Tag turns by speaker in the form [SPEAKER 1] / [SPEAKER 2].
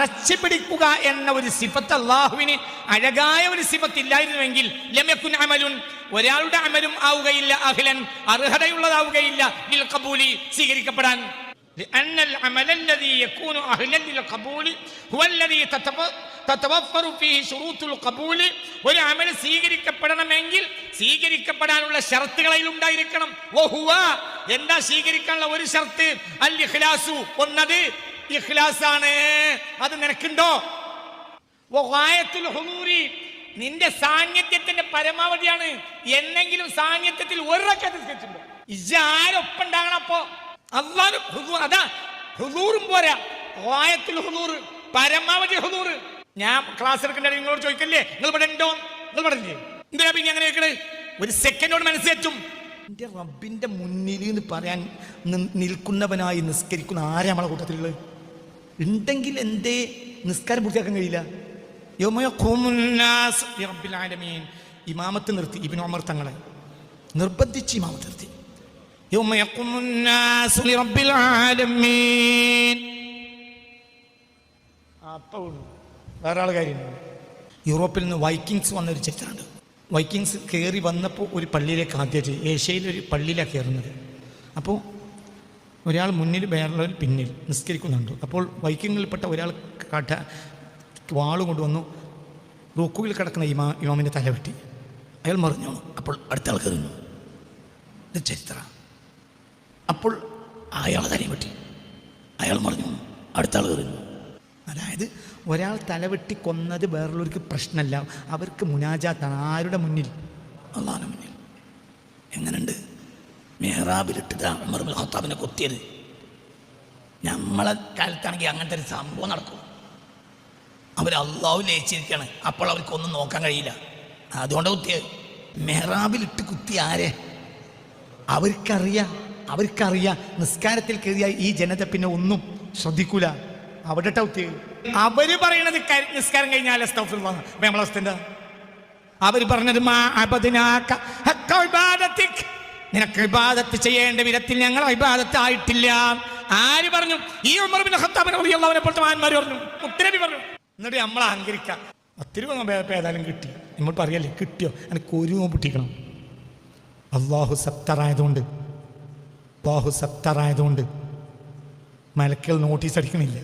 [SPEAKER 1] രക്ഷപിടിക്കുക എന്ന ഒരു സിഫത്ത് അള്ളാഹുവിന് അഴകായ ഒരു സിഫത്ത് ഇല്ലായിരുന്നുവെങ്കിൽ ലമയകുൻ അമലുൻ, ഒരാളുടെ അമലും ആവുകയില്ല അഹ്ലൻ, അർഹതയുള്ളതാവുകയില്ല ലിൽ ഖബൂലി, സ്വീകരിക്കപ്പെടാൻ. لأن العمل الذي يكون أهلا للقبول هو الذي تتوفر فيه شروط القبول. ഒരു അമൽ സ്വീകരിക്കപ്പെടണമെങ്കിൽ സ്വീകരിക്കപ്പെടാനുള്ള ഷർത്തുകളിൽ ഉണ്ടായിരിക്കണം. വഹുവ, എന്താ സ്വീകരിക്കാനുള്ള ഒരു ഷർത്ത്? അൽ ഇഖ്ലാസു, ഒന്നത് ഇഖ്ലാസാണ്. അത് നിനക്കുണ്ടോ? വഗായത്തുൽ ഹുദൂരി, നിന്റെ സാന്നിധ്യത്തിന്റെ പരമാവധിയാണ്. എന്നെങ്കിലും സാന്നിധ്യത്തിൽ ഒരു റക്അത്ത് നിസ്കരിച്ചിട്ടുണ്ടോ? ഇജാരൊപ്പം ഉണ്ടാകണം. അപ്പോ അല്ലാഹു ഹുദൂർ, അതാ ഹുദൂറും പോരാ, ഗായത്തുൽ ഹുദൂർ, പരമാവധി ഹുദൂർ. ഞാൻ ക്ലാസ് എടുക്കേണ്ട നിങ്ങളോട് ചോദിക്കല്ലേ, നിങ്ങൾ ഇവിടെ ഉണ്ടോ? നിങ്ങൾ ഇവിടെ ഇല്ലേ? എന്തിനാ പിന്നെ അങ്ങനെ കേൾക്കണേ? ഒരു സെക്കൻഡോട് മനസ്സിലെത്തും. എന്റെ റബ്ബിന്റെ മുന്നിൽ എന്ന് പറയാൻ നിൽക്കുന്നവനായി നിസ്കരിക്കുന്ന ആരാ നമ്മളെ കൂട്ടത്തിലുള്ളത്? ഉണ്ടെങ്കിൽ എന്തേ നിസ്കാരം പൂർത്തിയാക്കാൻ കഴിയില്ല? ഇമാമത്ത് നിർത്തി, ഇബ്നു ഉമർ തങ്ങളെ നിർബന്ധിച്ച് ഇമാമത്ത് നിർത്തി. വേറെ ആൾ കാര്യം, യൂറോപ്പിൽ നിന്ന് വൈക്കിങ്സ് വന്നൊരു ചരിത്രമുണ്ട്. വൈക്കിങ്സ് കയറി വന്നപ്പോൾ ഒരു പള്ളിയിലേക്ക് ആദ്യമായിട്ട്, ഏഷ്യയിലൊരു പള്ളിയിലാണ് കയറുന്നത്. അപ്പോൾ ഒരാൾ മുന്നിൽ, വേറൊരാൾ പിന്നിൽ നിസ്കരിക്കുന്നുണ്ട്. അപ്പോൾ വൈക്കിങ്ങിൽപ്പെട്ട ഒരാൾ വാളും കൊണ്ടുവന്നു റുക്കുവിൽ കിടക്കുന്ന ഇമാമിൻ്റെ തല വെട്ടി. അയാൾ മറിഞ്ഞു. അപ്പോൾ അടുത്ത ആൾ കയറുന്നു. ഇത് ചരിത്രം. അപ്പോൾ അയാൾ തലയും വെട്ടി, അയാൾ മറിഞ്ഞു, അടുത്ത ആൾ കയറുന്നു. അതായത് ഒരാൾ തലവെട്ടി കൊന്നത് വേറുള്ളവർക്ക് പ്രശ്നമല്ല, അവർക്ക് മുനാജാത്താണ്. ആരുടെ മുന്നിൽ? അള്ളാഹുവിന്റെ മുന്നിൽ. എങ്ങനെയുണ്ട്? മെഹ്റാബിലിട്ട് ഉമർ ഇബ്നുൽ ഖത്താബിനെ കൊത്തിയത്. നമ്മളെ കാലത്താണെങ്കിൽ അങ്ങനത്തെ ഒരു സംഭവം നടക്കും. അവർ അള്ളാഹു ലയിച്ചിരിക്കുകയാണ്, അപ്പോൾ അവർക്കൊന്നും നോക്കാൻ കഴിയില്ല. അതുകൊണ്ട് കുത്തിയത്. മെഹ്റാബിലിട്ട് കുത്തി ആരെ? അവർക്കറിയാം നിസ്കാരത്തിൽ കയറിയ ഈ ജനത പിന്നെ ഒന്നും ശ്രദ്ധിക്കൂല. അവിടെ കുത്തിയത്. അവര് പറയണത് നിസ്കാരം കഴിഞ്ഞാൽ നമ്മളെ അവസ്ഥ എന്താ? അവര് പറഞ്ഞത് നിനക്ക് ഇബാദത്ത് ചെയ്യേണ്ട വിധത്തിൽ ഞങ്ങൾ ഇബാദത്ത് ആയിട്ടില്ല. ആര് പറഞ്ഞു? ഈ ഉമർ ഇബ്നു ഖത്താബ് റളിയല്ലാഹു പോലത്തെ മഹാന്മാർ പറഞ്ഞു, മുത്തനബി പറഞ്ഞു. എന്നിട്ട് നമ്മൾ അഹങ്കരിക്കാം. 10 രൂപ ഏതായാലും കിട്ടി, നമ്മൾ പറയല്ലേ കിട്ടിയോ? എനിക്ക് ഒരു രൂപ പൊട്ടിക്കണം. അള്ളാഹു സത്തറായതുകൊണ്ട് മലക്കുകൾ നോട്ടീസ് അടിക്കണില്ല.